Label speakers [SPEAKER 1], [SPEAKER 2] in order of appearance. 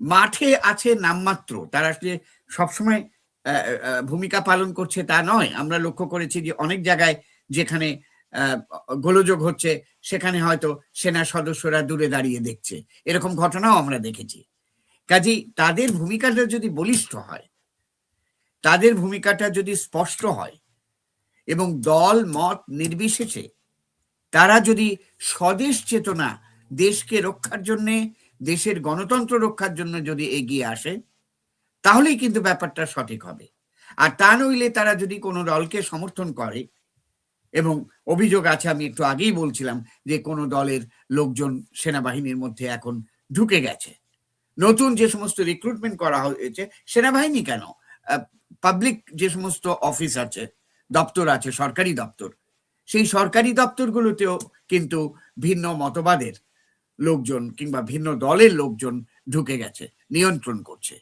[SPEAKER 1] মাঠে আছে নামমাত্র, তারা আসলে সবসময় ভূমিকা পালন করছে তা নয়। আমরা লক্ষ্য করেছি যে অনেক জায়গায় যেখানে গোলযোগ হচ্ছে সেখানে হয়তো সেনা সদস্যরা দূরে দাঁড়িয়ে দেখছে, এরকম ঘটনাও আমরা দেখেছি। কাজেই তাদের ভূমিকাটা যদি বলিষ্ঠ হয়, তাদের ভূমিকাটা যদি স্পষ্ট হয় এবং দল মত নির্বিশেষে তারা যদি স্বদেশ চেতনা, দেশকে রক্ষার জন্যে, দেশের গণতন্ত্র রক্ষার জন্য যদি এগিয়ে আসে, তাহলেই কিন্তু ব্যাপারটা সঠিক হবে। আর তা নইলে তারা যদি কোনো দলকে সমর্থন করে, এবং অভিযোগ আছে, আমি একটু আগেই বলছিলাম যে কোনো দলের লোকজন সেনাবাহিনীর মধ্যে এখন ঢুকে গেছে, নতুন যে সমস্ত রিক্রুটমেন্ট করা হয়েছে, সেনাবাহিনী কেন, পাবলিক যে সমস্ত অফিস আছে, দপ্তর আছে, সরকারি দপ্তর, সেই সরকারি দপ্তরগুলোতেও কিন্তু ভিন্ন মতবাদের লোকজন কিংবা ভিন্ন দলের লোকজন ঢুকে গেছে, নিয়ন্ত্রণ করছে।